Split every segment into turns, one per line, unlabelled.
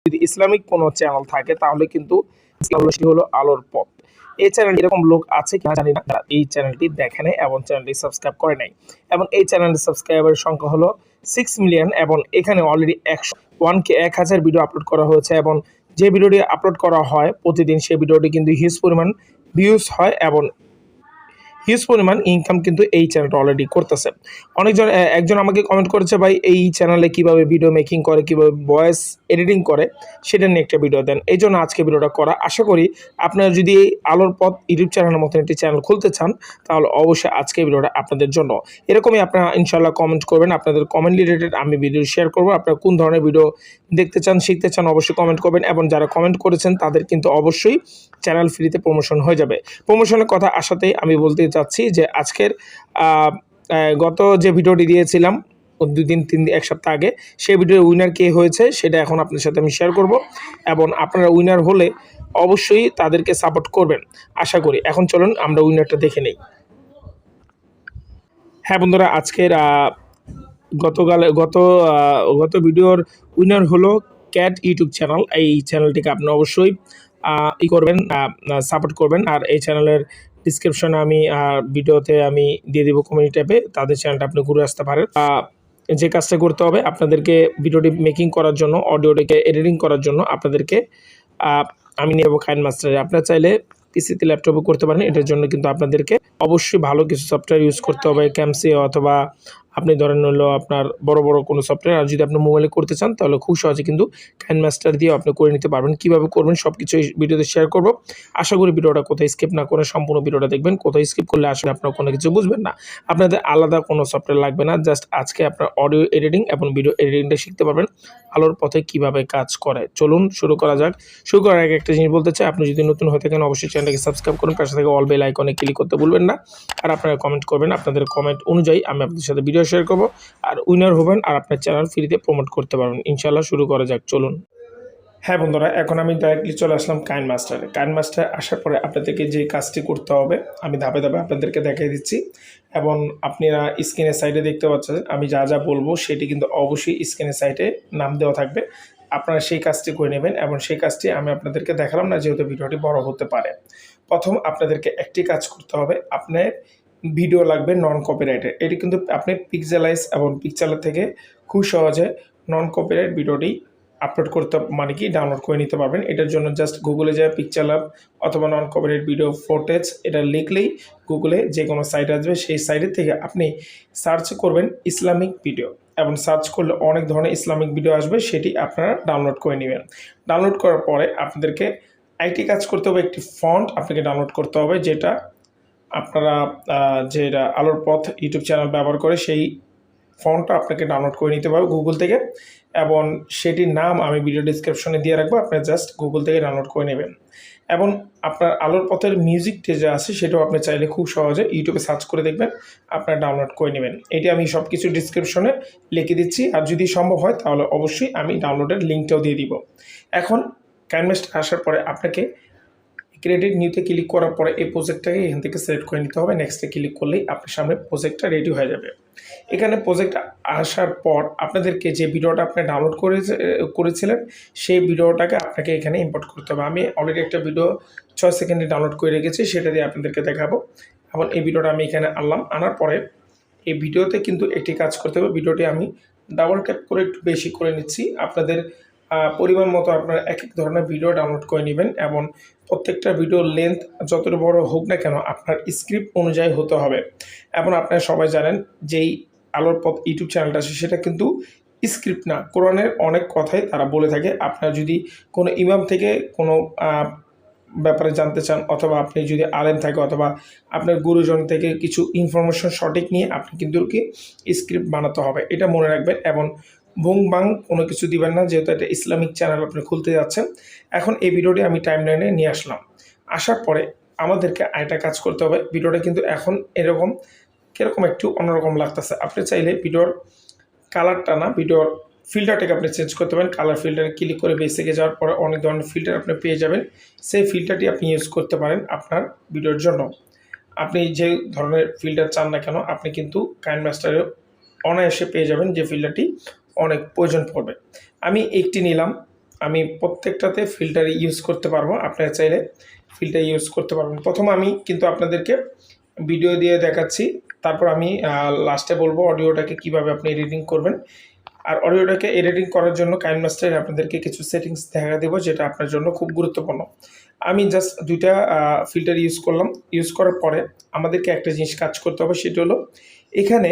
যদি ইসলামিক কোনো চ্যানেল থাকে তাহলে কিন্তু সেটি হলো আলোর পথ। এই চ্যানেল এরকম লোক আছে কিনা জানি না, যারা এই চ্যানেলটি দেখে নাই এবং চ্যানেলটি সাবস্ক্রাইব করে নাই। এবং এই চ্যানেলের সাবস্ক্রাইবারের সংখ্যা হলো 6 মিলিয়ন এবং এখানে অলরেডি 1000 ভিডিও আপলোড করা হয়েছে এবং যে ভিডিওটি আপলোড করা হয় প্রতিদিন সেই ভিডিওটি কিন্তু হিউজ পরিমাণ ভিউজ হয় এবং হিউজ পরিমাণ ইনকাম কিন্তু এই চ্যানেলটা অলরেডি করতেছে। একজন আমাকে কমেন্ট করেছে, ভাই এই চ্যানেলে কিভাবে ভিডিও মেকিং করে, কিভাবে ভয়েস এডিটিং করে সেটা নিয়ে একটা ভিডিও দেন। এই জন্য আজকে ভিডিওটা করা। আশা করি আপনারা যদি এই আলোর পথ ইউটিউব চ্যানেলের মতন একটি চ্যানেল খুলতে চান তাহলে অবশ্যই আজকে ভিডিওটা আপনাদের জন্য। এরকমই আপনারা ইনশাল্লাহ কমেন্ট করবেন, আপনাদের কমেন্ট রিলেটেড আমি ভিডিও শেয়ার করবো। আপনারা কোন ধরনের ভিডিও দেখতে চান, শিখতে চান অবশ্যই কমেন্ট করবেন এবং যারা কমেন্ট করেছেন তাদের কিন্তু অবশ্যই চ্যানেল ফ্রিতে প্রমোশন হয়ে যাবে। প্রমোশনের কথা আসাতেই আমি বলতে চাচ্ছি যে আজকের গত যে ভিডিওটি দিয়েছিলাম 2 দিন 3 দিন 1 সপ্তাহ আগে, সেই ভিডিওর উইনার কে হয়েছে সেটা এখন আপনার সাথে আমি শেয়ার করব এবং আপনারা উইনার হলে অবশ্যই তাদেরকে সাপোর্ট করবেন আশা করি। এখন চলুন আমরা উইনারটা দেখে নেই। হ্যাঁ বন্ধুরা, আজকের গত ভিডিওর উইনার হলো ক্যাট ইউটিউব চ্যানেল। এই চ্যানেলটিকে আপনি অবশ্যই করবেন, সাপোর্ট করবেন। আর এই চ্যানেলের ডিসক্রিপশনে আমি ভিডিওতে আমি দিয়ে দেবো কমিউনিটি ট্যাবে, তাদের চ্যানেলটা আপনি ঘুরে আসতে পারেন। যে কাজটা করতে হবে আপনাদেরকে ভিডিওটি মেকিং করার জন্য, অডিওটিকে এডিটিং করার জন্য আপনাদেরকে আমি নেব কাইনমাস্টারে। আপনারা চাইলে পিসিতে ল্যাপটপে করতে পারেন। এটার জন্য কিন্তু আপনাদেরকে অবশ্যই ভালো কিছু সফটওয়্যার ইউজ করতে হবে, ক্যামসি অথবা আপনি ধরেন হলো আপনার বড় কোনো সফটওয়্যার। আর যদি আপনি মোবাইলে করতে চান তাহলে খুব সহজে কিন্তু কাইনমাস্টার দিয়ে আপনি করে নিতে পারবেন। কীভাবে করবেন সব কিছু এই ভিডিওতে শেয়ার করব। আশা করি ভিডিওটা কোথায় স্কিপ না করে সম্পূর্ণ ভিডিওটা দেখবেন। কোথায় স্কিপ করলে আসলে আপনার কোনো কিছু বুঝবেন না। আপনাদের আলাদা কোনো সফটওয়্যার লাগবে না, জাস্ট আজকে আপনার অডিও এডিটিং এবং ভিডিও এডিটিংটা শিখতে পারবেন আলোর পথে কীভাবে কাজ করে। চলুন শুরু করা যাক। শুরু করার আগে একটা জিনিস বলতে চাই, আপনি যদি নতুন হয়ে থাকেন অবশ্যই চ্যানেলটাকে সাবস্ক্রাইব করুন, পাশে থেকে অল বেল আইকনে ক্লিক করতে ভুলবেন না। আর আপনারা কমেন্ট করবেন, আপনাদের কমেন্ট অনুযায়ী আমি আপনাদের সাথে ভিডিও শেয়ার করব আর উইনার হবেন আর আপনার চ্যানেল ফ্রিতে প্রমোট করতে পারবেন। ইনশাআল্লাহ শুরু করা যাক, চলুন। হ্যাঁ বন্ধুরা, এখন আমি ডাইরেক্টলি চলে আসলাম কাইনমাস্টারে। কাইনমাস্টারে আসার পরে আপনাদেরকে যে কাজটি করতে হবে আমি ধাপে ধাপে আপনাদেরকে দেখিয়ে দিচ্ছি এবং আপনারা স্ক্রিনের সাইডে দেখতে পাচ্ছেন আমি যা যা বলবো সেটি কিন্তু অবশ্যই স্ক্রিনের সাইডে নাম দেওয়া থাকবে। আপনারা সেই কাজটি করে নেবেন এবং সেই কাজটি আমি আপনাদেরকে দেখালাম না, যেহেতু ভিডিওটি বড় হতে পারে। প্রথম আপনাদেরকে একটি কাজ করতে হবে, আপনার ভিডিও লাগবে নন কপিরাইটেড। এটি কিন্তু আপনি পিক্সেলাইজ এবং পিকচার থেকে খুব সহজে নন কপিরাইট ভিডিওটি আপলোড করতে মানে কি ডাউনলোড করে নিতে পারবেন। এটার জন্য জাস্ট গুগলে যায় পিকচার ল্যাব অথবা নন কপিরাইট ভিডিও ফুটেজ এটা লিখলেই গুগলে যে কোনো সাইট আসবে, সেই সাইটের থেকে আপনি সার্চ করবেন ইসলামিক ভিডিও এবং সার্চ করলে অনেক ধরনের ইসলামিক ভিডিও আসবে, সেটি আপনারা ডাউনলোড করে নেবেন। ডাউনলোড করার পরে আপনাদেরকে আইটি কাজ করতে হবে, একটি ফন্ট আপনাকে ডাউনলোড করতে হবে যেটা আপনারা যেটা আলোর পথ ইউটিউব চ্যানেল ব্যবহার করে সেই ফন্টটা আপনাকে ডাউনলোড করে নিতে পারবে গুগল থেকে এবং সেটির নাম আমি ভিডিও ডিসক্রিপশনে দিয়ে রাখবো, আপনারা জাস্ট গুগল থেকে ডাউনলোড করে নেবেন। এবং আপনার আলোর পথের মিউজিক যে আছে সেটাও আপনি চাইলে খুব সহজে ইউটিউবে সার্চ করে দেখবেন, আপনারা ডাউনলোড করে নেবেন। এটি আমি সব কিছু ডিসক্রিপশনে লিখে দিচ্ছি আর যদি সম্ভব হয় তাহলে অবশ্যই আমি ডাউনলোডের লিঙ্কটাও দিয়ে দিব। এখন কাইনমাস্টার আসার পরে আপনাকে ক্রেডিট নিউতে ক্লিক করার পরে এই প্রজেক্টটাকে এখান থেকে সিলেক্ট করে নিতে হবে। নেক্সটে ক্লিক করলেই আপনার সামনে প্রজেক্টটা রেডি হয়ে যাবে। এখানে প্রজেক্ট আসার পর আপনাদেরকে যে ভিডিওটা আপনি ডাউনলোড করেছিলেন সেই ভিডিওটাকে আপনাকে এখানে ইম্পোর্ট করতে হবে। আমি অলরেডি একটা ভিডিও 6 সেকেন্ডে ডাউনলোড করে রেখেছি, সেটা দিয়ে আপনাদেরকে দেখাবো। এবং এই ভিডিওটা আমি এখানে আনার পরে এই ভিডিওতে কিন্তু একটি কাজ করতে হবে। ভিডিওটি আমি ডাবল ট্যাপ করে একটু বেশি করে নিচ্ছি। আপনাদের পরিমাণ মতো আপনারা এক ধরনের ভিডিও ডাউনলোড করে নেবেন এবং প্রত্যেকটা ভিডিওর লেন্থ যতটা বড় হোক না কেন আপনার স্ক্রিপ্ট অনুযায়ী হতে হবে। এবং আপনারা সবাই জানেন যেই আলোর পথ ইউটিউব চ্যানেলটা আছে সেটা কিন্তু স্ক্রিপ্ট না, কোরআনের অনেক কথাই তারা বলে থাকে। আপনারা যদি কোনো ইমাম থেকে কোনো ব্যাপারে জানতে চান অথবা আপনি যদি আলেম থাকে অথবা আপনার গুরুজন থেকে কিছু ইনফরমেশন সঠিক নিয়ে আপনি কিন্তু স্ক্রিপ্ট বানাতে হবে, এটা মনে রাখবেন। এবং ভুং বাং কোনো কিছু দিবেন না, যেহেতু এটা ইসলামিক চ্যানেল আপনি খুলতে যাচ্ছেন। এখন এই ভিডিওটি আমি টাইমলাইনে নিয়ে আসলাম। আসার পরে আমাদেরকে আরেকটা কাজ করতে হবে। ভিডিওটা কিন্তু এখন কীরকম একটু অন্যরকম লাগতেছে। আপনি চাইলে ভিডিওর কালারটা না, ভিডিওর ফিল্টারটাকে আপনি চেঞ্জ করতে পারেন। কালার ফিল্টারে ক্লিক করে বেসিকে যাওয়ার পরে অনেক ধরনের ফিল্টার আপনি পেয়ে যাবেন, সেই ফিল্টারটি আপনি ইউজ করতে পারেন আপনার ভিডিওর জন্য। আপনি যে ধরনের ফিল্টার চান না কেন আপনি কিন্তু কাইনমাস্টারে অনায়াসে পেয়ে যাবেন, যে ফিল্টারটি অনেক প্রয়োজন পড়বে। আমি একটি নিলাম, আমি প্রত্যেকটাতে ফিল্টার ইউজ করতে পারবো, আপনারা চাইলে ফিল্টার ইউজ করতে পারবেন। প্রথম আমি কিন্তু আপনাদেরকে ভিডিও দিয়ে দেখাচ্ছি, তারপর আমি লাস্টে বলবো অডিওটাকে কিভাবে আপনি এডিটিং করবেন। আর অডিওটাকে এডিটিং করার জন্য কাইনমাস্টারে আপনাদেরকে কিছু সেটিংস দেখা দেবো, যেটা আপনার জন্য খুব গুরুত্বপূর্ণ। আমি জাস্ট দুইটা ফিল্টার ইউজ করলাম। ইউজ করার পরে আমাদেরকে একটা জিনিস কাজ করতে হবে, সেটা হলো এখানে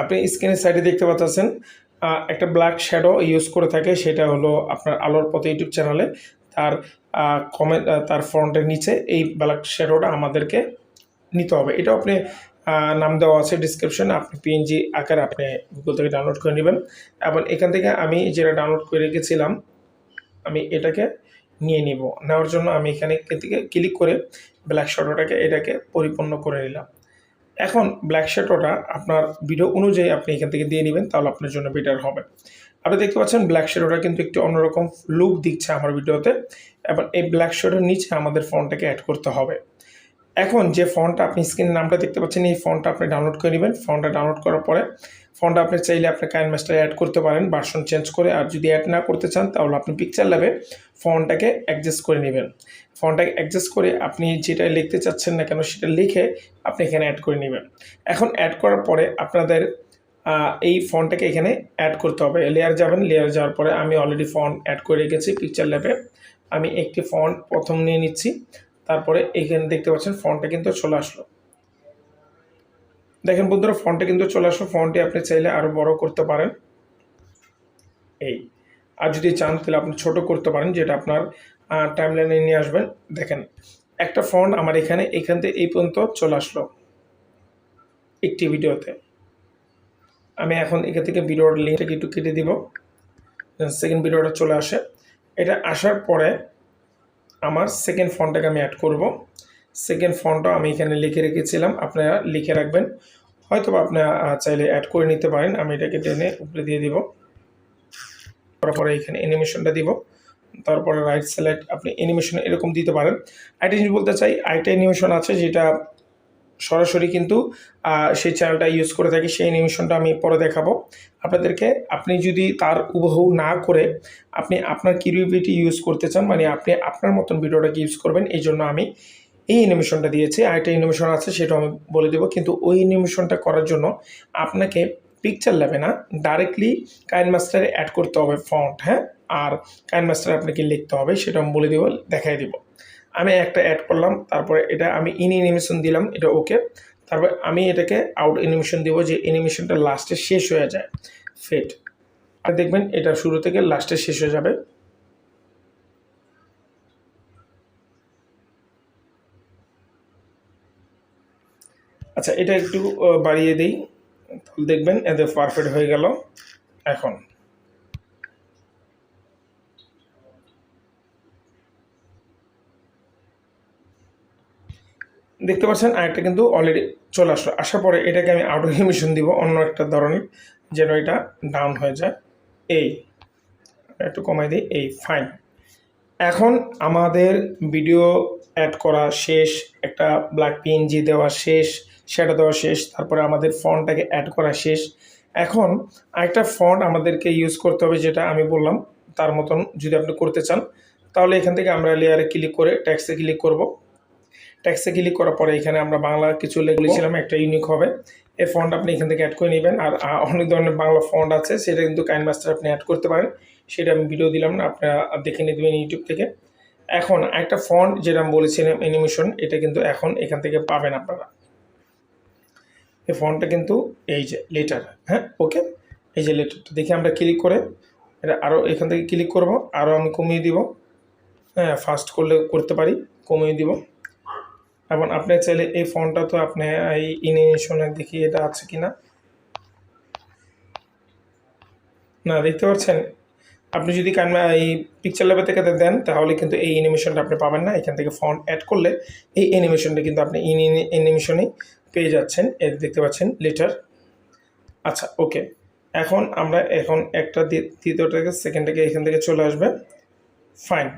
আপনি স্ক্রিনের সাইডে দেখতে পাচ্ছেন একটা ব্ল্যাক শ্যাডো ইউজ করে থাকে, সেটা হলো আপনার আলোর পথে ইউটিউব চ্যানেলে তার কমেন্ট, তার ফ্রন্টের নিচে এই ব্ল্যাক শ্যাডোটা আমাদেরকে নিতে হবে। এটাও আপনি নাম দেওয়া আছে ডিসক্রিপশনে, আপনি পিএনজি আকারে আপনি গুগল থেকে ডাউনলোড করে নেবেন। এবং এখান থেকে আমি যেটা ডাউনলোড করে রেখেছিলাম আমি এটাকে নিয়ে নিব। নেওয়ার জন্য আমি এখানে থেকে ক্লিক করে ব্ল্যাক শ্যাডোটাকে এটাকে পরিপূর্ণ করে নিলাম। এখন ব্ল্যাক শ্যাডোটা আপনার ভিডিও অনুযায়ী আপনি এখান থেকে দিয়ে নেবেন, তাহলে আপনার জন্য বেটার হবে। আপনি দেখতে পাচ্ছেন ব্ল্যাক শ্যাডোটা কিন্তু একটু অন্যরকম লুক দিচ্ছে আমার ভিডিওতে, এবং এই ব্ল্যাক শ্যাডোর নিচে আমাদের ফন্টটাকে অ্যাড করতে হবে। এখন যে ফন্টটা আপনি স্ক্রিনের নামটা দেখতে পাচ্ছেন, এই ফন্টটা আপনি ডাউনলোড করে নেবেন। ফন্টটা ডাউনলোড করার পরে ফন্টটা আপনি চাইলে আপনি কাইনমাস্টারে অ্যাড করতে পারেন ভার্সন চেঞ্জ করে। আর যদি অ্যাড না করতে চান তাহলে আপনি পিকচার ল্যাবে ফন্টটাকে অ্যাডজাস্ট করে নেবেন। ফন্টটাকে অ্যাডজাস্ট করে আপনি যেটা লিখতে চাচ্ছেন না কেন সেটা লিখে আপনি এখানে অ্যাড করে নেবেন। এখন অ্যাড করার পরে আপনাদের এই ফন্টটাকে এখানে অ্যাড করতে হবে। লেয়ার যাবেন, লেয়ার যাওয়ার পরে আমি অলরেডি ফন্ট অ্যাড করে রেখেছি পিকচার ল্যাবে। আমি একটি ফন্ট প্রথম নিয়ে নিচ্ছি, তারপরে এখানে দেখতে পাচ্ছেন ফন্টটা কিন্তু চলে আসলো। দেখেন বন্ধুরা, ফন্টটা কিন্তু চলে আসলো। ফন্টটি আপনি চাইলে আরও বড় করতে পারেন এই, আর যদি চান তাহলে আপনি ছোট করতে পারেন, যেটা আপনার টাইমলাইনে নিয়ে আসবেন। দেখেন একটা ফন্ট আমার এখান থেকে এই পর্যন্ত চলে আসলো একটি ভিডিওতে। আমি এখন এখান থেকে ভিডিওর লিঙ্কটাকে একটু কেটে দিব, সেকেন্ড ভিডিওটা চলে আসে। এটা আসার পরে আমার সেকেন্ড ফন্টটাকে আমি অ্যাড করব। সেকেন্ড ফন্টটা আমি এখানে লিখে রেখেছিলাম, আপনারা লিখে রাখবেন, হয়তো বা আপনারা চাইলে অ্যাড করে নিতে পারেন। আমি এটাকে টেনে উপরে দিয়ে দিব, তারপরে এখানে অ্যানিমেশনটা দিব, তারপরে রাইট সিলেক্ট, আপনি অ্যানিমেশন এরকম দিতে পারেন। আরেকটা জিনিস বলতে চাই, আরেকটা অ্যানিমেশন আছে যেটা সরাসরি কিন্তু সেই চ্যানেলটা ইউজ করে থাকি, সেই অ্যানিমেশনটা আমি পরে দেখাবো আপনাদেরকে। আপনি যদি তার হুবহু না করে আপনি আপনার ক্রিয়েটিভিটি ইউজ করতে চান, মানে আপনি আপনার মতন ভিডিওটাকে ইউজ করবেন, এই জন্য আমি এই অ্যানিমেশনটা দিয়েছি। আরেকটা অ্যানিমেশন আছে সেটা আমি বলে দেবো, কিন্তু ওই অ্যানিমেশনটা করার জন্য আপনাকে পিকচার ল্যাবে না, ডাইরেক্টলি কাইনমাস্টারে অ্যাড করতে হবে ফন্ট, হ্যাঁ। আর কাইনমাস্টারে আপনাকে লিখতে হবে, সেটা আমি বলে দেবো, দেখাই দিব। আমি একটা অ্যাড করলাম, তারপরে এটা আমি ইন অ্যানিমেশন দিলাম, এটা ওকে। তারপরে আমি এটাকে আউট অ্যানিমেশন দেবো, যে অ্যানিমেশনটা লাস্টে শেষ হয়ে যায় ফেড। আর দেখবেন এটা শুরু থেকে লাস্টে শেষ হয়ে যাবে। আচ্ছা, এটা একটু বাড়িয়ে দিই, তাহলে দেখবেন এতে পারফেক্ট হয়ে গেল। এখন দেখতে পাচ্ছেন আরেকটা কিন্তু অলরেডি চলে আসলো। আসার পরে এটাকে আমি আউট অ্যানিমেশন দিব অন্য একটা ধরনের, যেন এটা ডাউন হয়ে যায়। এই একটু কমাই দিই, এই ফাইন। এখন আমাদের ভিডিও অ্যাড করা শেষ, একটা ব্ল্যাক পিএনজি দেওয়া শেষ, সেটা দেওয়া শেষ, তারপরে আমাদের ফন্টটাকে অ্যাড করা শেষ। এখন আরেকটা ফন্ট আমাদেরকে ইউজ করতে হবে, যেটা আমি বললাম তার মতন যদি আপনি করতে চান, তাহলে এখান থেকে আমরা লেয়ারে ক্লিক করে ট্যাক্সে ক্লিক করব। ট্যাক্সে ক্লিক করার পরে এখানে আমরা বাংলা কিছু লিখেছিলাম, একটা ইউনিক হবে। এই ফন্ট আপনি এখান থেকে অ্যাড করে নেবেন। আর অনেক ধরনের বাংলা ফন্ট আছে, সেটা কিন্তু কাইনমাস্টার আপনি অ্যাড করতে পারেন, সেটা আমি ভিডিও দিলাম না, আপনারা দেখে নিয়ে দেবেন ইউটিউব থেকে। এখন একটা ফন্ট যেটা আমি বলেছিলাম অ্যানিমেশন, এটা কিন্তু এখন এখান থেকে পাবেন আপনারা। এই ফন্টটা কিন্তু এই যে লেটার, হ্যাঁ ওকে, এই যে লেটারটা দেখে আমরা ক্লিক করে এটা আরও এখান থেকে ক্লিক করব, আরও আমি কমিয়ে দিব, হ্যাঁ ফাস্ট করলে করতে পারি, কমিয়ে দিব। এবং আপনি চাইলে এই ফন্টটা তো আপনি এই অ্যানিমেশনে দেখি এটা আছে কি না, না দেখতে পাচ্ছেন। আপনি যদি এই পিকচার ল্যাবে থেকে দেন তাহলে কিন্তু এই অ্যানিমেশনটা আপনি পাবেন না। এখান থেকে ফন্ট অ্যাড করলে এই অ্যানিমেশনটা কিন্তু আপনি অ্যানিমেশনেই পেয়ে যাচ্ছেন। এর দেখতে পাচ্ছেন লেটার। আচ্ছা ওকে, এখন আমরা একটা দ্বিতীয়টাকে সেকেন্ডটাকে এখান থেকে চলে আসবে, ফাইন।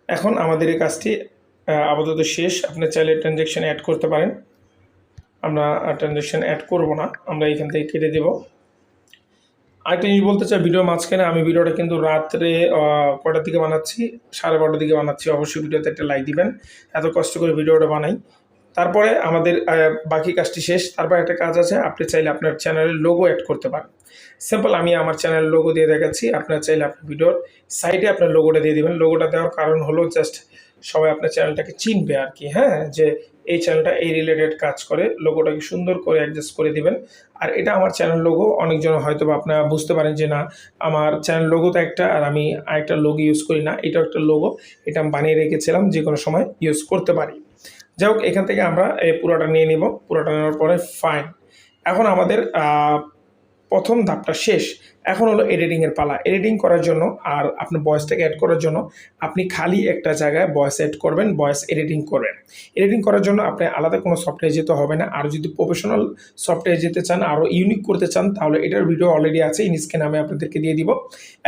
এখন আমাদের এই কাজটি আপাতত শেষ। আপনি চাইলে ট্রানজ্যাকশন অ্যাড করতে পারেন, আমরা ট্রানজ্যাকশন অ্যাড করব না, আমরা এখান থেকে কেটে দেব। আরেকটা জিনিস বলতে চাই, ভিডিওর মাঝখানে আমি ভিডিওটা কিন্তু রাত্রে কটার দিকে বানাচ্ছি, 12:30টার দিকে বানাচ্ছি। অবশ্যই ভিডিওতে একটা লাইক দিবেন, এত কষ্ট করে ভিডিওটা বানাই। তারপরে আমাদের বাকি কাজটি শেষ। তারপর একটা কাজ আছে, আপনি চাইলে আপনার চ্যানেলের লোগো অ্যাড করতে পারেন। সিম্পল, আমি আমার চ্যানেলের লোগো দিয়ে দেখাচ্ছি। আপনারা চাইলে আপনার ভিডিওর সাইডে আপনার লোগোটা দিয়ে দেবেন। লোগোটা দেওয়ার কারণ হলো জাস্ট সবাই আপনার চ্যানেলটাকে চিনবে আর কি, হ্যাঁ, যে এই চ্যানেলটা এই রিলেটেড কাজ করে। লোগোটাকে সুন্দর করে অ্যাডজাস্ট করে দিবেন। আর এটা আমার চ্যানেল লোগো। অনেকজন হয়তো বা আপনারা বুঝতে পারেন যে না, আমার চ্যানেল লোগো তো একটা, আর আমি আরেকটা লোগো ইউজ করি না। এটাও একটা লোগো, এটা আমি বানিয়ে রেখেছিলাম, যে কোনো সময় ইউজ করতে পারি। যাই হোক, এখান থেকে আমরা এই পুরোটা নিয়ে নিব। পুরোটা নেওয়ার পরে ফাইন। এখন আমাদের প্রথম ধাপটা শেষ। এখন হলো এডিটিংয়ের পালা। এডিটিং করার জন্য আর আপনার ভয়েসটাকে অ্যাড করার জন্য আপনি খালি একটা জায়গায় ভয়েস অ্যাড করবেন, ভয়েস এডিটিং করবেন। এডিটিং করার জন্য আপনি আলাদা কোনো সফটওয়্যার যেতে হবে না। আর যদি প্রফেশনাল সফটওয়্যার যেতে চান, আরও ইউনিক করতে চান, তাহলে এটার ভিডিও অলরেডি আছে, স্ক্রিনে আমি আপনাদেরকে দিয়ে দিব।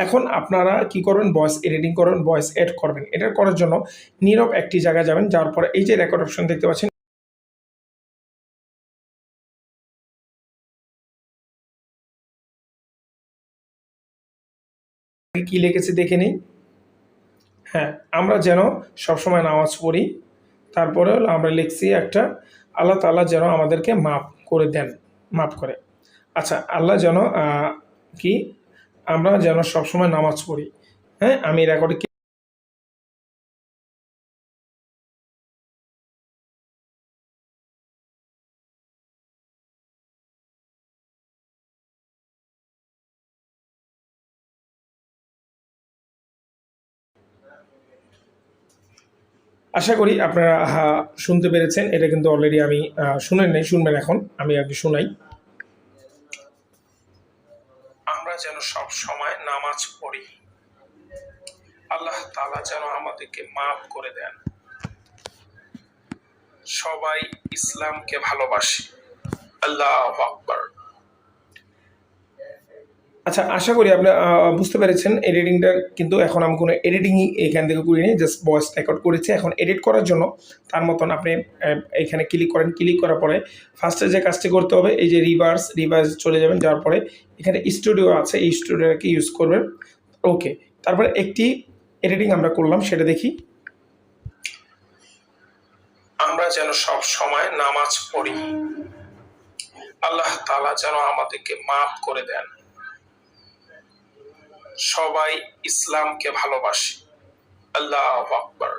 এখন আপনারা কি করবেন, ভয়েস এডিটিং করবেন, ভয়েস অ্যাড করবেন। এটা করার জন্য নীরব একটি জায়গায় যাবেন, যাওয়ার পরে এই যে রেকর্ড অপশন দেখতে পাচ্ছেন, কি লিখেছে দেখে নিই। হ্যাঁ, আমরা যেন সবসময় নামাজ পড়ি। তারপরে আমরা লিখছি একটা, আল্লাহ তাআলা যেন আমাদেরকে মাফ করে দেন, মাফ করে। আচ্ছা, আল্লাহ যেন কি, আমরা যেন সবসময় নামাজ পড়ি। হ্যাঁ, আমি রেকর্ডে আশা করি আপনারা শুনতে পেরেছেন। এটা কিন্তু অলরেডি আমি শুনেন নাই, শুনবেন এখন, আমি আগে শোনাই। আমরা যেন সব সময় নামাজ পড়ি, আল্লাহ তাআলা যেন আমাদেরকে মাফ করে দেন, সবাই ইসলামকে ভালোবাসে, আল্লাহু আকবার। আচ্ছা, আশা করি আপনি বুঝতে পেরেছেন। এডিটিংটার কিন্তু এখন আমি কোনো এডিটিংই এখান থেকে করিনি, জাস্ট ভয়েস রেকর্ড করেছি। এখন এডিট করার জন্য তার মতন আপনি এখানে ক্লিক করেন। ক্লিক করার পরে ফার্স্টে যে কাজটি করতে হবে, এই যে রিভার্স চলে যাবেন। যাওয়ার পরে এখানে স্টুডিও আছে, এই স্টুডিওটাকে ইউজ করবেন। ওকে, তারপরে একটি এডিটিং আমরা করলাম, সেটা দেখি। আমরা যেন সব সময় নামাজ পড়ি, আল্লাহ তাআলা যেন আমাদেরকে মাফ করে দেন, সবাই ইসলামকে ভালোবাসে, আল্লাহু আকবার।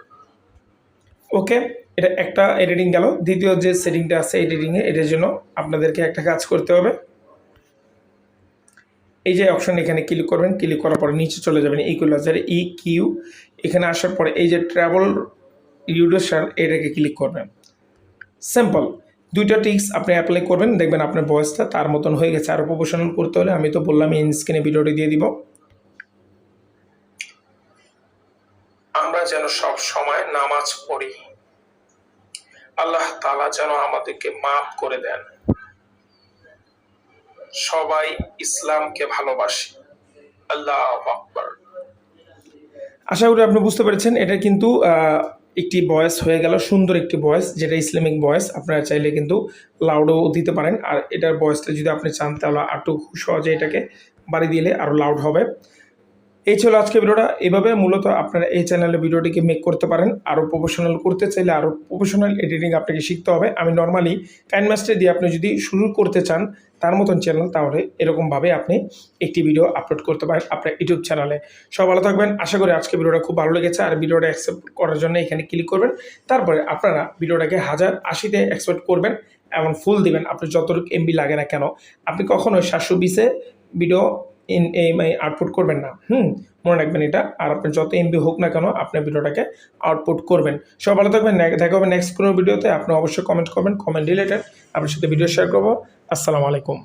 ওকে, এটা একটা এডিটিং গেল। দ্বিতীয় যে সেটিংটা আছে এডিটিংয়ে, এটার জন্য আপনাদেরকে একটা কাজ করতে হবে। এই যে অপশন, এখানে ক্লিক করবেন। ক্লিক করার পরে নিচে চলে যাবেন, ইকুয়ালাইজারে EQ। এখানে আসার পরে এই যে ট্রাভেল রিডিউসার, এটাকে ক্লিক করবেন। সিম্পল, দুইটা টিক্স আপনি অ্যাপ্লাই করবেন, দেখবেন আপনার ভয়েসটা তার মতন হয়ে গেছে। আরও প্রফেশনাল করতে হলে আমি তো বললাম, স্ক্রিনে ভিডিওটি দিয়ে দিব। আমরা যেন সব সময় নামাজ পড়ি, আল্লাহ তাআলা যেন আমাদেরকে মাফ করে দেন, সবাই ইসলামকে ভালোবাসে, আল্লাহু আকবার। আশা করি আপনি বুঝতে পেরেছেন। এটা কিন্তু একটি ভয়েস হয়ে গেল, সুন্দর একটি ভয়েস, যেটা ইসলামিক ভয়েস। আপনারা চাইলে কিন্তু লাউডও দিতে পারেন। আর এটার ভয়েসটা যদি আপনি চান, তাহলে আরও খুব সহজে এটাকে বাড়িয়ে দিলে আরও লাউড হবে। এই ছিল আজকে ভিডিওটা। এভাবে মূলত আপনারা এই চ্যানেলে ভিডিওটিকে মেক করতে পারেন। আরও প্রফেশনাল করতে চাইলে আরও প্রফেশনাল এডিটিং আপনাকে শিখতে হবে। আমি নর্মালি কাইনমাস্টার দিয়ে আপনি যদি শুরু করতে চান তার মতন চ্যানেল, তাহলে এরকমভাবে আপনি একটি ভিডিও আপলোড করতে পারেন আপনার ইউটিউব চ্যানেলে। সব ভালো থাকবেন। আশা করি আজকে ভিডিওটা খুব ভালো লেগেছে। আর ভিডিওটা অ্যাকসেপ্ট করার জন্য এখানে ক্লিক করবেন। তারপরে আপনারা ভিডিওটাকে 1080-তে এক্সপোর্ট করবেন এবং ফুল দিবেন। আপনার যতটুকু এমবি লাগে না কেন, আপনি কখনোই 720-এ ভিডিও আউটপুট করবেন না। মনে রাখবেন এটা। আর আপনার যত এমবি হোক না কেন, আপনার ভিডিওটাকে আউটপুট করবেন। সব ভালো থাকবেন। দেখা হবে নেক্সট কোনো ভিডিওতে। আপনি অবশ্যই কমেন্ট করবেন, কমেন্ট রিলেটেড আপনার সাথে ভিডিও শেয়ার করবো। আসসালামু আলাইকুম।